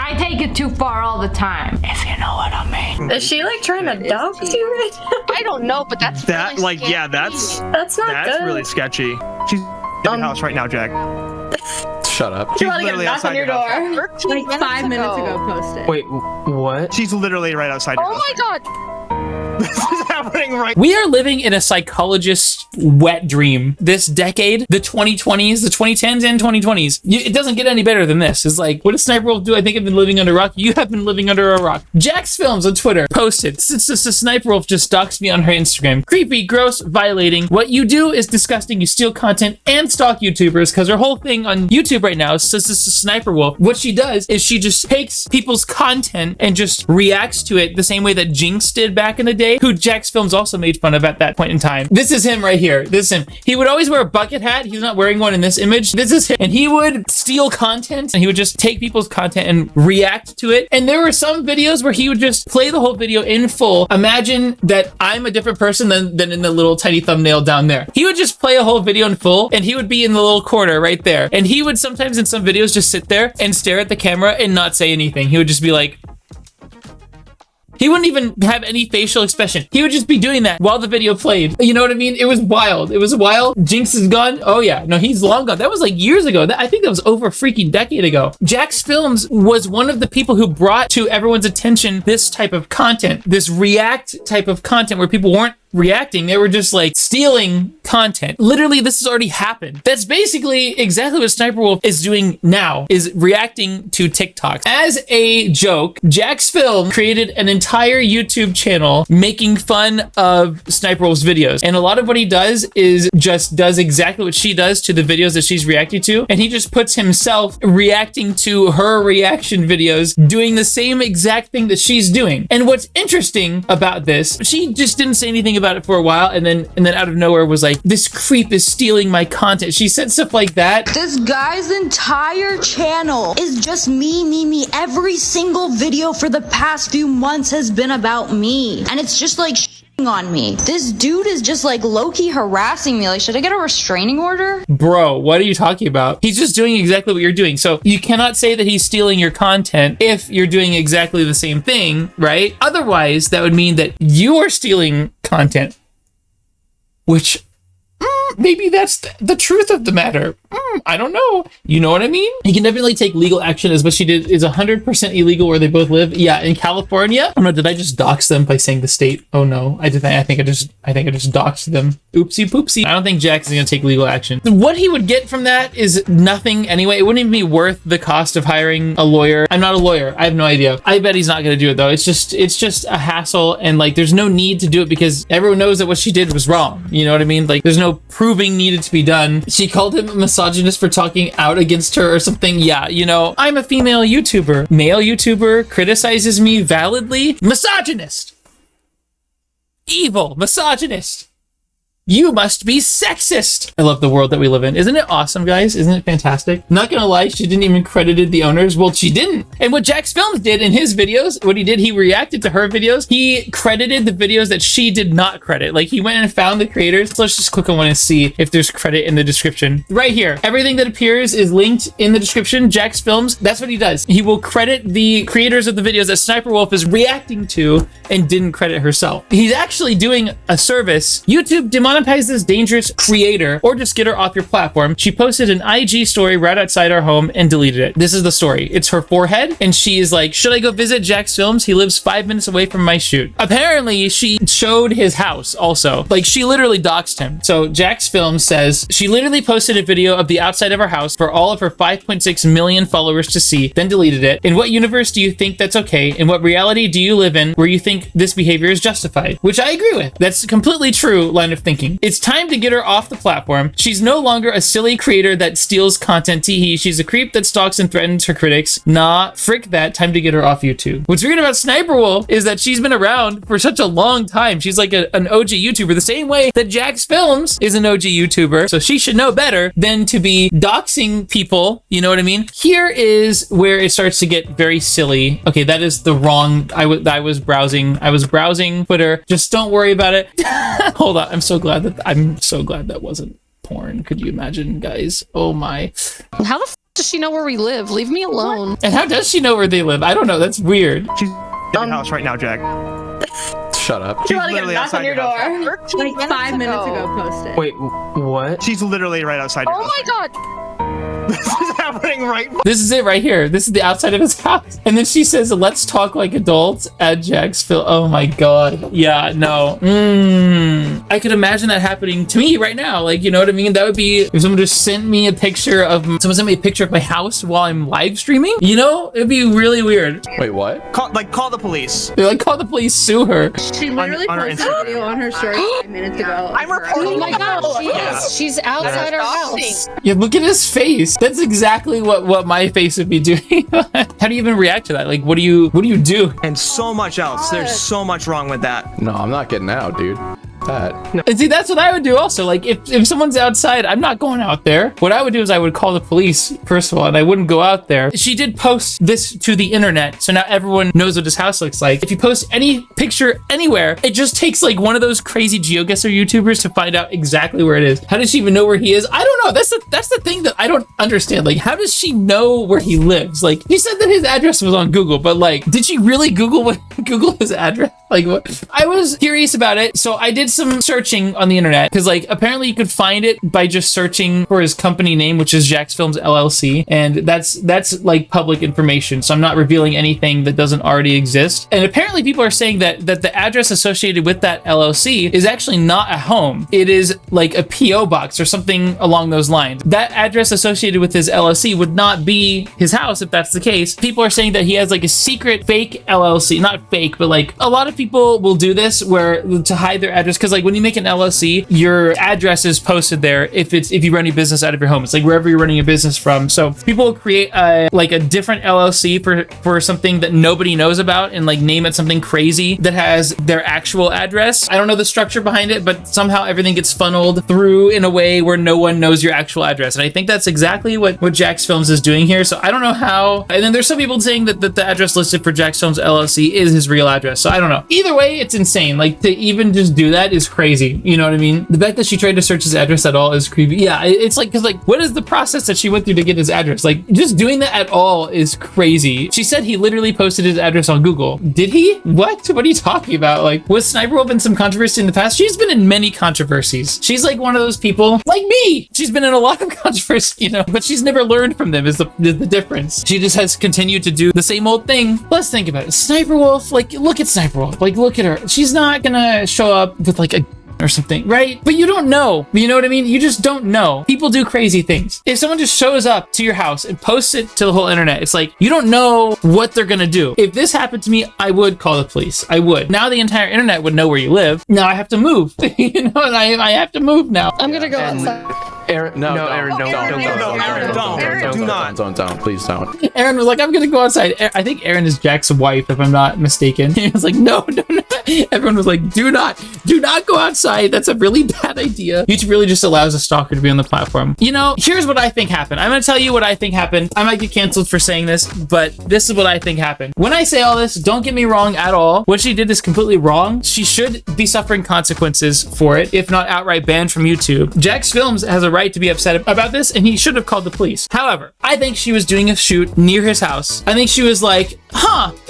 I take it too far all the time, if you know what I mean. Is she like trying to dox you right now? I don't know, but that's That, really like, scary. yeah, that's That's not good. really sketchy. She's in the house right now, Jack. Shut up. She's You want to get a literally knock outside on your house. door? 13 Like 5 minutes ago posted. Wait, what? She's literally right outside your Oh house. my god! This is happening right We are living in a psychologist's wet dream this decade, the 2020s, the 2010s and 2020s. It doesn't get any better than this. It's like, what does SniperWolf do? I think I've been living under a rock. You have been living under a rock. Jacksfilms on Twitter posted, since this SniperWolf just doxed me on her Instagram. Creepy, gross, violating. What you do is disgusting. You steal content and stalk YouTubers, because her whole thing on YouTube right now, since this is SniperWolf, what she does is she just takes people's content and just reacts to it the same way that Jinx did back in the day, who Jacksfilms also made fun of at that point in time. This is him right here. This is him. He would always wear a bucket hat. He's not wearing one in this image. This is him. And he would steal content, and he would just take people's content and react to it. And there were some videos where he would just play the whole video in full. Imagine that I'm a different person than in the little tiny thumbnail down there. He would just play a whole video in full, and he would be in the little corner right there. And he would sometimes in some videos just sit there and stare at the camera and not say anything. He would just be like, he wouldn't even have any facial expression. He would just be doing that while the video played. You know what I mean? It was wild. It was wild. Jinx is gone. Oh yeah. No, he's long gone. That was like years ago. I think that was over a freaking decade ago. Jacksfilms was one of the people who brought to everyone's attention this type of content, this react type of content where people weren't reacting. They were just like stealing content. Literally, this has already happened. That's basically exactly what SniperWolf is doing now, is reacting to TikToks. As a joke, Jacksfilms created an entire YouTube channel making fun of SniperWolf's videos. And a lot of what he does is just does exactly what she does to the videos that she's reacting to. And he just puts himself reacting to her reaction videos, doing the same exact thing that she's doing. And what's interesting about this, she just didn't say anything about it for a while, and then out of nowhere was like, this creep is stealing my content. She said stuff like that. This guy's entire channel is just me. Every single video for the past few months has been about me, and it's just like shitting on me. This dude is just like low-key harassing me. Like, should I get a restraining order? Bro, what are you talking about? He's just doing exactly what you're doing. So you cannot say that he's stealing your content if you're doing exactly the same thing, right? Otherwise, that would mean that you are stealing content, which maybe that's the truth of the matter. I don't know. You know what I mean? He can definitely take legal action, as what she did is 100% illegal where they both live. Yeah, in California. Oh no, did I just dox them by saying the state? Oh no, I didn't. I think I just doxed them. Oopsie poopsie. I don't think Jax is gonna take legal action. What he would get from that is nothing anyway. It wouldn't even be worth the cost of hiring a lawyer. I'm not a lawyer. I have no idea. I bet he's not gonna do it though. It's just a hassle, and like there's no need to do it because everyone knows that what she did was wrong. You know what I mean? Like there's no proving needed to be done. She called him a misogynist for talking out against her or something. Yeah, you know, I'm a female YouTuber. Male YouTuber criticizes me validly. Misogynist. Evil. Misogynist. You must be sexist. I love the world that we live in. Isn't it awesome, guys? Isn't it fantastic? Not gonna lie, she didn't even credited the owners. Well, she didn't. And what Jacksfilms did in his videos, what he did, he reacted to her videos. He credited the videos that she did not credit. Like he went and found the creators. So let's just click on one and see if there's credit in the description. Right here. Everything that appears is linked in the description. Jacksfilms, that's what he does. He will credit the creators of the videos that SniperWolf is reacting to and didn't credit herself. He's actually doing a service. YouTube demonetized this dangerous creator or just get her off your platform. She posted an IG story right outside our home and deleted it. This is the story. It's her forehead, and she is like, should I go visit Jacksfilms? He lives 5 minutes away from my shoot. Apparently, she showed his house also. Like, she literally doxed him. So Jacksfilms says, she literally posted a video of the outside of her house for all of her 5.6 million followers to see, then deleted it. In what universe do you think that's okay? In what reality do you live in where you think this behavior is justified? Which I agree with. That's a completely true line of thinking. It's time to get her off the platform. She's no longer a silly creator that steals content. Teehee. She's a creep that stalks and threatens her critics. Nah, frick that. Time to get her off YouTube. What's weird about SniperWolf is that she's been around for such a long time. She's like an OG YouTuber, the same way that Jacksfilms is an OG YouTuber. So she should know better than to be doxing people. You know what I mean? Here is where it starts to get very silly. Okay, that is the wrong. I was browsing Twitter. Just don't worry about it. Hold on. I'm so glad that wasn't porn. Could you imagine, guys? Oh my. How the does she know where we live? Leave me alone. And how does she know where they live? I don't know. That's weird. She's in the house right now, Jack. Shut up. She's literally outside your door. Like 5 minutes ago posted. Wait, what? She's literally right outside your Oh house. my god. This is happening right now. This is it right here. This is the outside of his house. And then she says, let's talk like adults at Jacksfilms. Oh my god. Yeah, no. I could imagine that happening to me right now. Like, you know what I mean? That would be if someone just sent me a picture of my house while I'm live streaming. You know, it'd be really weird. Wait, what? Call the police. They're like, call the police, sue her. She literally on her posted a video on her story 5 minutes ago. I'm reporting. Oh my god, she's outside our house. Yeah, look at his face. That's exactly what my face would be doing. How do you even react to that? Like, what do you do? And so much else. There's so much wrong with that. No, I'm not getting out, dude. That. And see, that's what I would do also. Like, if someone's outside, I'm not going out there. What I would do is I would call the police, first of all, and I wouldn't go out there. She did post this to the internet, so now everyone knows what his house looks like. If you post any picture anywhere, it just takes like one of those crazy GeoGuessr YouTubers to find out exactly where it is. How does she even know where he is? I don't know. That's the thing that I don't understand. Like, how does she know where he lives? Like, he said that his address was on Google, but like, did she really Google his address? Like, what? I was curious about it, so I did some searching on the internet because like apparently you could find it by just searching for his company name, which is Jacksfilms LLC, and that's like public information, so I'm not revealing anything that doesn't already exist. And apparently people are saying that the address associated with that LLC is actually not a home. It is like a PO box or something along those lines. That address associated with his LLC would not be his house if that's the case. People are saying that he has like a secret fake LLC, not fake, but like a lot of people will do this where to hide their address, because like when you make an LLC, your address is posted there if you run your business out of your home. It's like wherever you're running your business from. So people will create a different LLC for something that nobody knows about and like name it something crazy that has their actual address. I don't know the structure behind it, but somehow everything gets funneled through in a way where no one knows your actual address. And I think that's exactly what Jacksfilms is doing here. So I don't know how. And then there's some people saying that the address listed for Jacksfilms LLC is his real address. So I don't know. Either way, it's insane. Like, to even just do that is crazy. You know what I mean? The fact that she tried to search his address at all is creepy. Yeah, it's like, because like, what is the process that she went through to get his address? Like, just doing that at all is crazy. She said he literally posted his address on Google. Did he? What are you talking about? Like, was SniperWolf in some controversy in the past? She's been in many controversies. She's like one of those people like me. She's been in a lot of controversy, you know, but she's never learned from them is the difference. She just has continued to do the same old thing. Let's think about it. SniperWolf, like, look at SniperWolf. Like, look at her. She's not gonna show up with like a or something, right? But you don't know. You know what I mean? You just don't know. People do crazy things. If someone just shows up to your house and posts it to the whole internet, it's like, you don't know what they're gonna do. If this happened to me, I would call the police. I would. Now the entire internet would know where you live. Now I have to move. You know, and I have to move now. I'm gonna go outside. Aaron, no, Aaron, don't. Please don't. Aaron was like, I'm gonna go outside. I think Aaron is Jack's wife, if I'm not mistaken. He was like, no. Everyone was like, do not go outside. That's a really bad idea. YouTube really just allows a stalker to be on the platform. You know, here's what I think happened. I'm gonna tell you what I think happened. I might get canceled for saying this, but this is what I think happened. When I say all this, don't get me wrong at all. What she did is completely wrong. She should be suffering consequences for it, if not outright banned from YouTube. Jacksfilms has a right to be upset about this, and he should have called the police. However, I think she was doing a shoot near his house. I think she was like,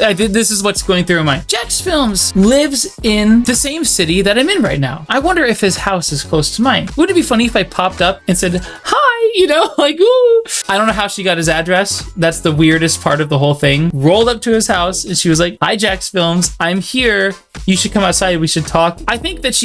this is what's going through my mind. Jacksfilms lives in the same city that I'm in right now. I wonder if his house is close to mine. Wouldn't it be funny if I popped up and said, hi, you know, like, ooh. I don't know how she got his address. That's the weirdest part of the whole thing. Rolled up to his house and she was like, hi, Jacksfilms, I'm here. You should come outside. We should talk. I think that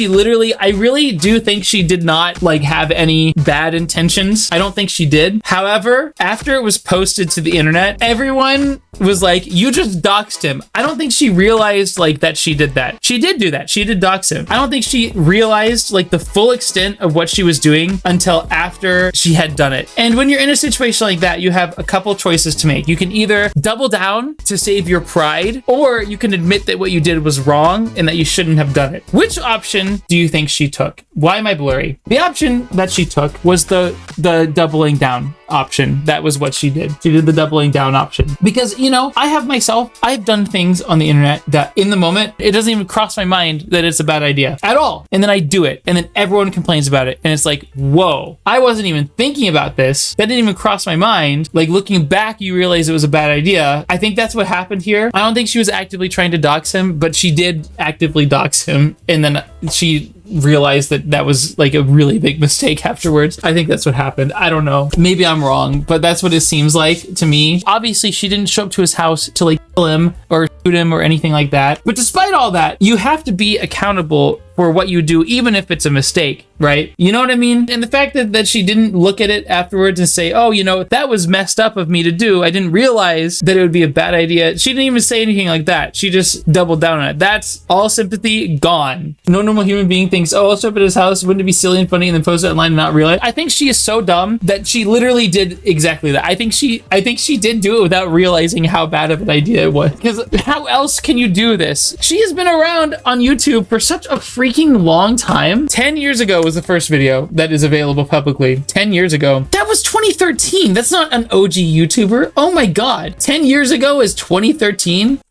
I really do think she did not like have any bad intentions. I don't think she did. However, after it was posted to the internet, everyone was like, you just doxed him. I don't think she realized like that she did that. She did do that. She did dox him. I don't think she realized like the full extent of what she was doing until after she had done it. And when you're in a situation like that, you have a couple choices to make. You can either double down to save your pride, or you can admit that what you did was wrong and that you shouldn't have done it. Which option do you think she took? Why am I blurry? The option that she took was the doubling down. option. That was what she did. She did the doubling down option. Because, you know, I've done things on the internet that in the moment, it doesn't even cross my mind that it's a bad idea at all. And then I do it. And then everyone complains about it. And it's like, whoa, I wasn't even thinking about this. That didn't even cross my mind. Like looking back, you realize it was a bad idea. I think that's what happened here. I don't think she was actively trying to dox him, but she did actively dox him. And then she realized that that was like a really big mistake afterwards. I think that's what happened. I don't know. Maybe I'm wrong, but that's what it seems like to me. Obviously, she didn't show up to his house to like kill him or shoot him or anything like that. But despite all that, you have to be accountable for what you do, even if it's a mistake, right? You know what I mean? And the fact that she didn't look at it afterwards and say, oh, you know, that was messed up of me to do. I didn't realize that it would be a bad idea. She didn't even say anything like that. She just doubled down on it. That's all sympathy gone. No normal human being thinks, oh, I'll show up at his house. Wouldn't it be silly and funny and then post it online and not realize? I think she is so dumb that she literally did exactly that. I think she did do it without realizing how bad of an idea it was. Because how else can you do this? She has been around on YouTube for such a freaking long time. 10 years ago was the first video that is available publicly. 10 years ago. That was 2013. That's not an OG YouTuber. Oh my God. 10 years ago is 2013.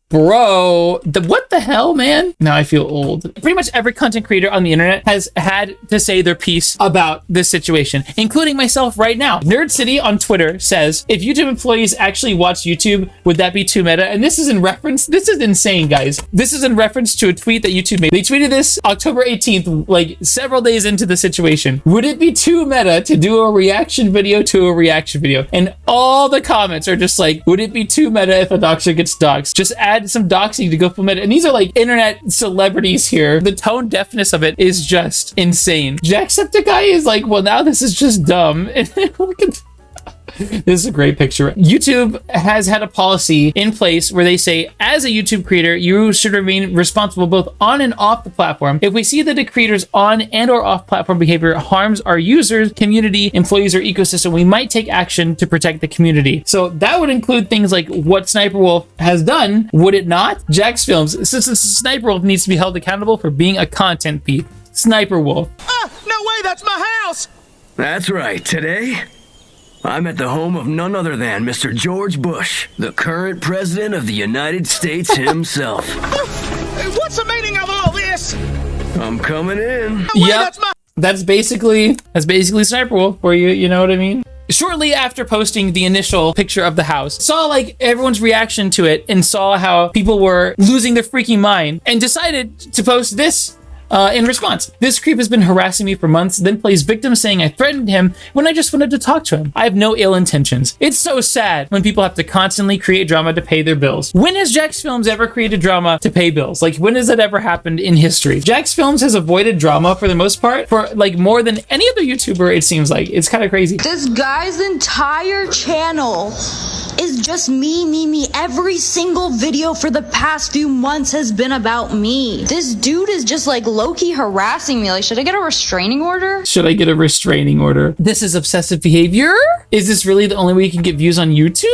Bro, what the hell, man? Now I feel old. Pretty much every content creator on the internet has had to say their piece about this situation, including myself right now. Nerd City on Twitter says, if YouTube employees actually watch YouTube, would that be too meta? And this is in reference, this is insane, guys. This is in reference to a tweet that YouTube made. They tweeted this October 18th, like several days into the situation. Would it be too meta to do a reaction video to a reaction video? And all the comments are just like, would it be too meta if a doxer gets doxed? Just add some doxing to go full meta. And these are like internet celebrities here. The tone deafness of it is just insane. Jacksepticeye is like, well, now this is just dumb. And look at this is a great picture. YouTube has had a policy in place where they say, as a YouTube creator, you should remain responsible both on and off the platform. If we see that a creator's on and or off platform behavior harms our users, community, employees, or ecosystem, we might take action to protect the community. So that would include things like what SniperWolf has done, would it not? Jacksfilms, since SniperWolf needs to be held accountable for being a content thief. SniperWolf. No way, that's my house! That's right, today I'm at the home of none other than Mr. George Bush, the current president of the United States himself. What's the meaning of all this? I'm coming in. Yep, that's basically SniperWolf for you, you know what I mean? Shortly after posting the initial picture of the house, saw like everyone's reaction to it and saw how people were losing their freaking mind and decided to post this in response. This creep has been harassing me for months, then plays victim saying I threatened him when I just wanted to talk to him. I have no ill intentions. It's so sad when people have to constantly create drama to pay their bills. When has Jacksfilms ever created drama to pay bills? Like, when has that ever happened in history? Jacksfilms has avoided drama for the most part for like more than any other YouTuber, it seems like. It's kind of crazy. This guy's entire channel is just me. Every single video for the past few months has been about me. This dude is just like low-key harassing me. Like, should I get a restraining order? Should I get a restraining order? This is obsessive behavior? Is this really the only way you can get views on YouTube?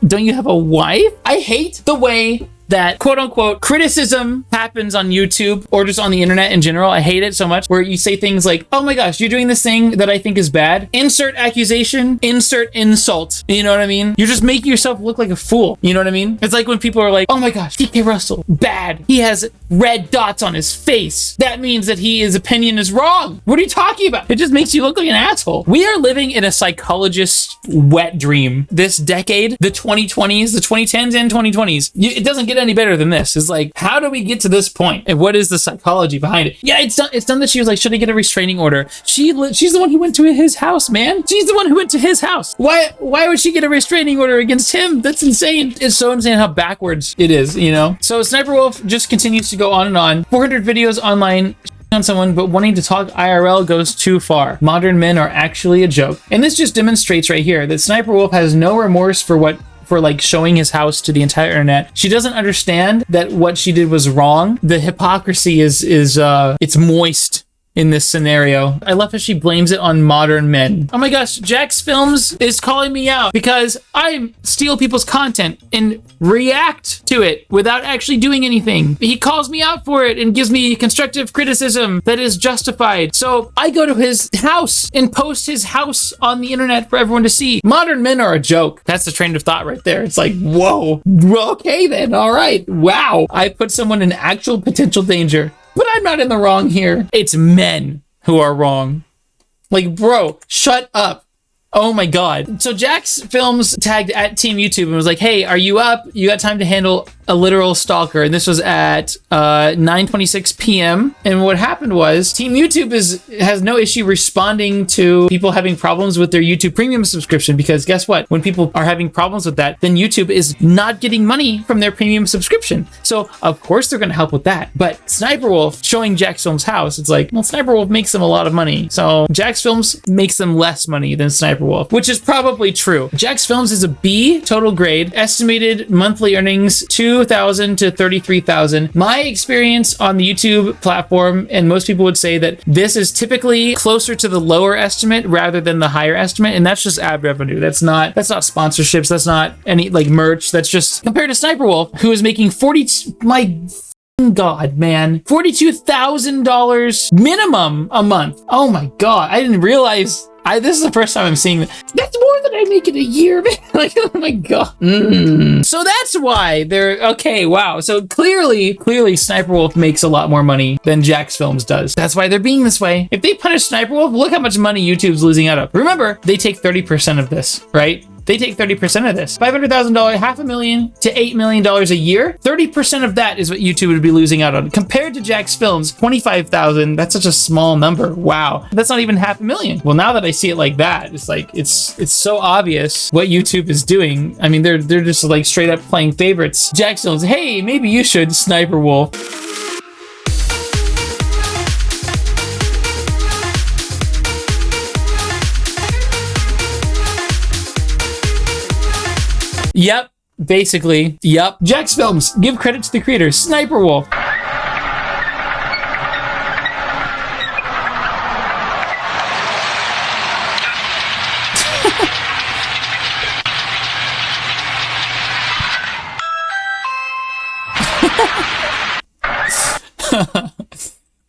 Don't you have a wife? I hate the way that quote unquote criticism happens on YouTube or just on the internet in general. I hate it so much where you say things like, oh my gosh, you're doing this thing that I think is bad. Insert accusation, insert insult. You know what I mean? You're just making yourself look like a fool. You know what I mean? It's like when people are like, oh my gosh, Pkrussl, bad. He has red dots on his face. That means that his opinion is wrong. What are you talking about? It just makes you look like an asshole. We are living in a psychologist's wet dream. This decade, the 2020s, the 2010s and 2020s, it doesn't get any better than this. It's like, how do we get to this point? And what is the psychology behind it? Yeah, it's done that she was like, should I get a restraining order? She's the one who went to his house, man. She's the one who went to his house. Why would she get a restraining order against him? That's insane. It's so insane how backwards it is, you know? So SniperWolf just continues to go on and on. 400 videos online on someone, but wanting to talk IRL goes too far. Modern men are actually a joke. And this just demonstrates right here that SniperWolf has no remorse for like showing his house to the entire internet. She doesn't understand that what she did was wrong. The hypocrisy is it's moist. in this scenario. I love how she blames it on modern men. Oh my gosh, Jacksfilms is calling me out because I steal people's content and react to it without actually doing anything. He calls me out for it and gives me constructive criticism that is justified. So I go to his house and post his house on the internet for everyone to see. Modern men are a joke. That's the train of thought right there. It's like, whoa, okay then, all right, wow. I put someone in actual potential danger. But I'm not in the wrong here. It's men who are wrong. Like, bro, shut up. Oh my God. So Jacksfilms tagged at Team YouTube and was like, hey, are you up? You got time to handle a literal stalker. And this was at 9:26 p.m. And what happened was Team YouTube has no issue responding to people having problems with their YouTube premium subscription, because guess what? When people are having problems with that, then YouTube is not getting money from their premium subscription. So of course they're going to help with that. But SniperWolf showing Jacksfilms' house, it's like, well, SniperWolf makes them a lot of money. So Jacksfilms makes them less money than SniperWolf, which is probably true. Jacksfilms is a B total grade, estimated monthly earnings $2,000 to $33,000. My experience on the YouTube platform, and most people would say that this is typically closer to the lower estimate rather than the higher estimate, and that's just ad revenue. That's not sponsorships. That's not any like merch. That's just compared to SniperWolf, who is making God, man, $42,000 minimum a month. Oh my God, I didn't realize. This is the first time I'm seeing that. That's more than I make in a year, man. Like, oh my God. So that's why they're okay. Wow. So clearly SniperWolf makes a lot more money than Jacksfilms does. That's why they're being this way. If they punish SniperWolf, look how much money YouTube's losing out of. Remember, they take 30% of this, right? They take 30% of this. $500,000, $500,000 to $8 million a year. 30% of that is what YouTube would be losing out on. Compared to Jacksfilms, $25,000, that's such a small number. Wow. That's not even $500,000. Well, now that I see it like that, it's like, it's so obvious what YouTube is doing. I mean, they're just like straight up playing favorites. Jacksfilms, hey, maybe you should, SniperWolf. Yep, basically, yep. Jacksfilms, give credit to the creator, SniperWolf.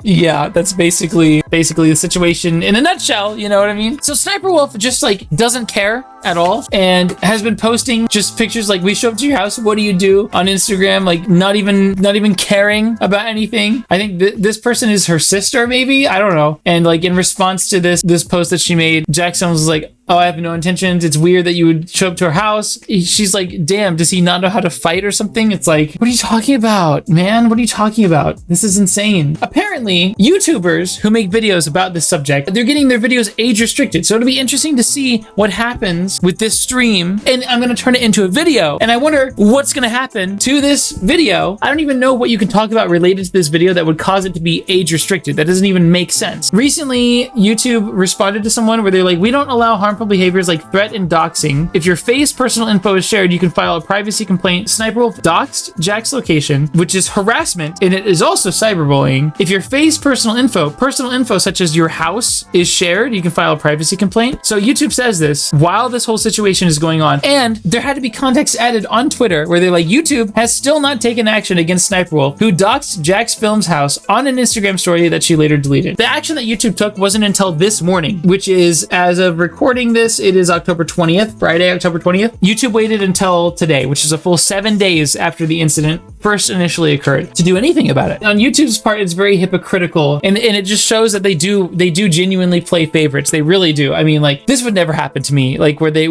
Yeah, that's basically the situation in a nutshell, you know what I mean? So SniperWolf just like doesn't care at all and has been posting just pictures like, we show up to your house, what do you do on Instagram? Like not even caring about anything. I think this person is her sister, maybe, I don't know. And like in response to this post that she made, Jackson was like, oh, I have no intentions. It's weird that you would show up to her house. She's like, damn, does he not know how to fight or something? It's like, what are you talking about, man? What are you talking about? This is insane. Apparently, YouTubers who make videos about this subject, they're getting their videos age restricted. So it'll be interesting to see what happens with this stream. And I'm going to turn it into a video. And I wonder what's going to happen to this video. I don't even know what you can talk about related to this video that would cause it to be age restricted. That doesn't even make sense. Recently, YouTube responded to someone where they're like, we don't allow harmful behaviors like threat and doxing. If your face personal info is shared, you can file a privacy complaint. SniperWolf doxed Jack's location, which is harassment, and it is also cyberbullying. If your face personal info such as your house is shared, you can file a privacy complaint. So YouTube says this while this whole situation is going on, and there had to be context added on Twitter where they're like, YouTube has still not taken action against SniperWolf, who doxed Jacksfilms' house on an Instagram story that she later deleted. The action that YouTube took wasn't until this morning, which is, as of recording this, it is October 20th, Friday, October 20th. YouTube waited until today, which is a full 7 days after the incident first initially occurred, to do anything about it. On YouTube's part, it's very hypocritical, and it just shows that they do genuinely play favorites. They really do. I mean, like, this would never happen to me, like where they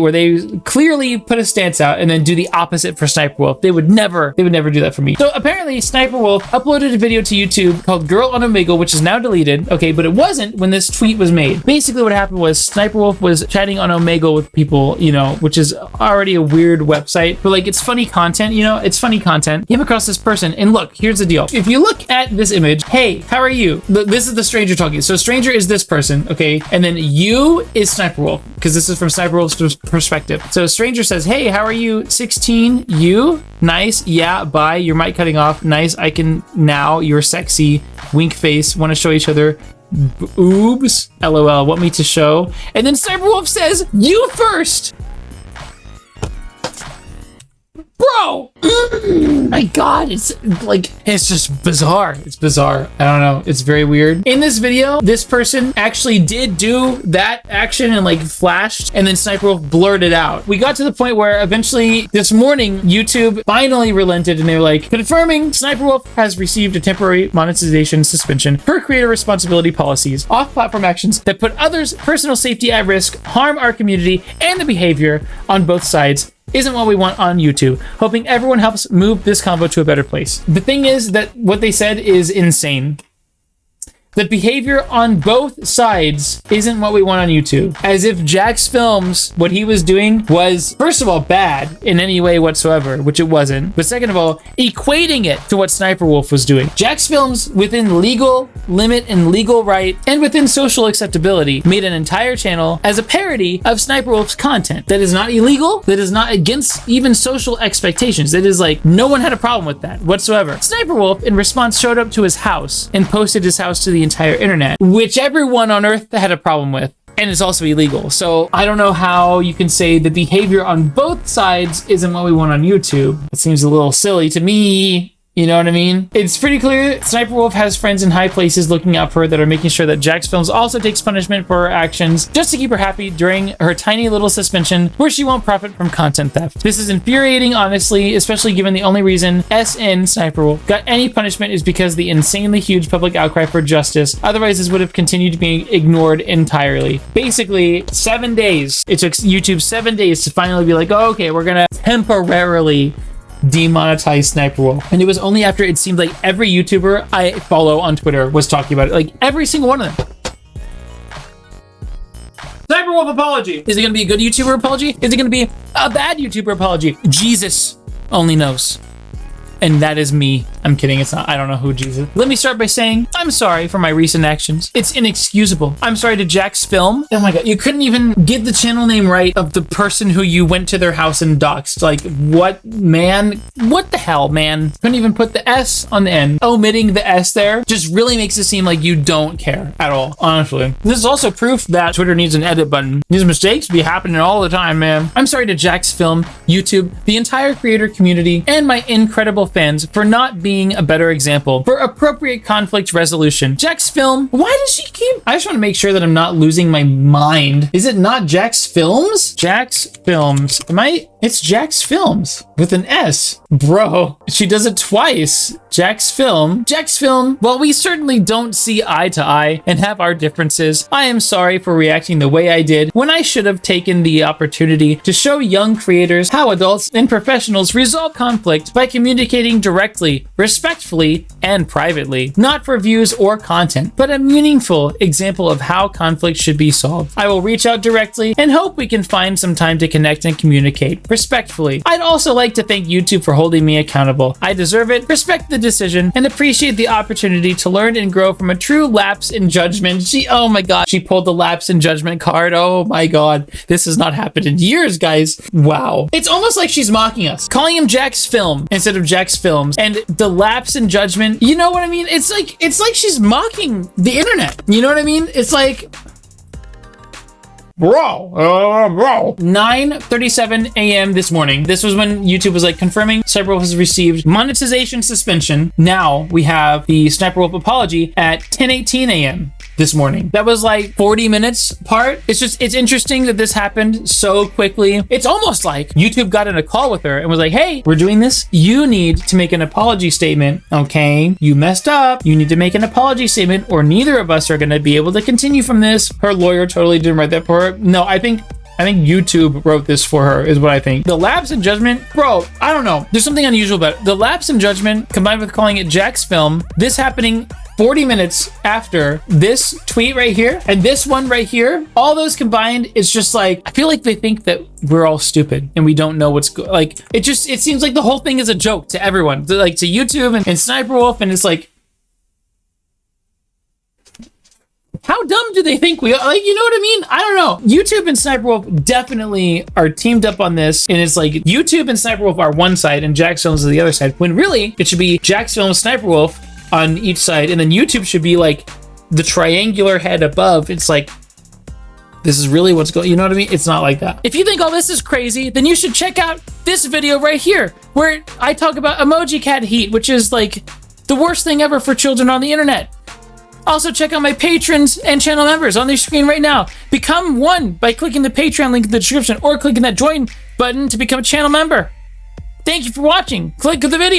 clearly put a stance out and then do the opposite for SniperWolf. They would never do that for me. So apparently SniperWolf uploaded a video to YouTube called Girl on Omegle, which is now deleted. Okay, but it wasn't when this tweet was made. Basically what happened was SniperWolf was chatting on Omegle with people, you know, which is already a weird website, but like, it's funny content, you know, it's funny content. Came across this person, and look, here's the deal. If you look at this image, hey, how are you? This is the stranger talking. So stranger is this person, okay? And then you is SniperWolf, because this is from SniperWolf's perspective. So stranger says, hey, how are you? 16, you? Nice, yeah, bye, your mic cutting off. Nice, I can now, you're sexy, wink face, want to show each other Oops. LOL. Want me to show? And then SniperWolf says, "You first." Bro, my God, it's like, it's just bizarre. It's bizarre. I don't know. It's very weird. In this video, this person actually did do that action and like flashed, and then SniperWolf blurred it out. We got to the point where eventually this morning, YouTube finally relented and they were like, confirming SniperWolf has received a temporary monetization suspension per creator responsibility policies. Off-platform actions that put others' personal safety at risk, harm our community and the behavior on both sides isn't what we want on YouTube. Hoping everyone helps move this convo to a better place. The thing is that what they said is insane. The behavior on both sides isn't what we want on YouTube. As if Jacksfilms, what he was doing was, first of all, bad in any way whatsoever, which it wasn't. But second of all, equating it to what SniperWolf was doing. Jacksfilms, within legal limit and legal right, and within social acceptability, made an entire channel as a parody of SniperWolf's content. That is not illegal, that is not against even social expectations. It is like, no one had a problem with that whatsoever. SniperWolf, in response, showed up to his house and posted his house to the entire internet, which everyone on Earth had a problem with, and it's also illegal. So I don't know how you can say the behavior on both sides isn't what we want on YouTube. It seems a little silly to me. You know what I mean? It's pretty clear SniperWolf has friends in high places looking out for her that are making sure that Jacksfilms also takes punishment for her actions just to keep her happy during her tiny little suspension where she won't profit from content theft. This is infuriating, honestly, especially given the only reason SSSniperWolf got any punishment is because the insanely huge public outcry for justice. Otherwise, this would have continued to be ignored entirely. Basically, 7 days. It took YouTube 7 days to finally be like, oh, okay, we're gonna temporarily demonetize SniperWolf. And it was only after it seemed like every YouTuber I follow on Twitter was talking about it. Like every single one of them. SniperWolf apology. Is it going to be a good YouTuber apology? Is it going to be a bad YouTuber apology? Jesus only knows. And that is me. I'm kidding, it's not. I don't know who Jesus. Let me start by saying, I'm sorry for my recent actions. It's inexcusable. I'm sorry to Jacksfilm. Oh my God, you couldn't even get the channel name right of the person who you went to their house and doxed. Like, what, man? What the hell, man? Couldn't even put the S on the end. Omitting the S there just really makes it seem like you don't care at all, honestly. This is also proof that Twitter needs an edit button. These mistakes be happening all the time, man. I'm sorry to Jacksfilm, YouTube, the entire creator community, and my incredible fans for not being a better example for appropriate conflict resolution. Jacksfilm, why does she keep? I just want to make sure that I'm not losing my mind. Is it not Jacksfilms? Jacksfilms. It's Jacksfilms with an S. Bro, she does it twice. Jacksfilm, while we certainly don't see eye to eye and have our differences, I am sorry for reacting the way I did when I should have taken the opportunity to show young creators how adults and professionals resolve conflict by communicating directly, respectfully, and privately. Not for views or content, but a meaningful example of how conflict should be solved. I will reach out directly and hope we can find some time to connect and communicate respectfully. I'd also like to thank YouTube for holding me accountable. I deserve it, respect the decision, and appreciate the opportunity to learn and grow from a true lapse in judgment. Oh my God, she pulled the lapse in judgment card. Oh my God, this has not happened in years, guys. Wow. It's almost like she's mocking us, calling him Jacksfilm instead of Jacksfilms, and the lapse in judgment. You know what I mean? It's like she's mocking the internet. You know what I mean? It's like, bro. 9:37 a.m. this morning. This was when YouTube was like confirming SniperWolf has received monetization suspension. Now we have the SniperWolf apology at 10:18 a.m. this morning. That was like 40 minutes apart. It's interesting that this happened so quickly. It's almost like YouTube got in a call with her and was like, hey, we're doing this. You need to make an apology statement. Okay, you messed up. You need to make an apology statement or neither of us are going to be able to continue from this. Her lawyer totally didn't write that for her. No, I think YouTube wrote this for her is what I think. The lapse in judgment, bro, I don't know. There's something unusual about it. The lapse in judgment combined with calling it Jacksfilm, this happening 40 minutes after this tweet right here and this one right here, all those combined, it's just like, I feel like they think that we're all stupid and we don't know what's like, it seems like the whole thing is a joke to everyone, like to YouTube and SniperWolf, and it's like, how dumb do they think we are? Like, you know what I mean? I don't know. YouTube and SniperWolf definitely are teamed up on this. And it's like YouTube and SniperWolf are one side and Jacksfilms is the other side. When really it should be Jacksfilms, SniperWolf on each side. And then YouTube should be like the triangular head above, it's like, this is really what's going, you know what I mean? It's not like that. If you think all this is crazy, then you should check out this video right here, where I talk about emoji cat heat, which is like the worst thing ever for children on the internet. Also, check out my patrons and channel members on their screen right now. Become one by clicking the Patreon link in the description or clicking that join button to become a channel member. Thank you for watching. Click the video.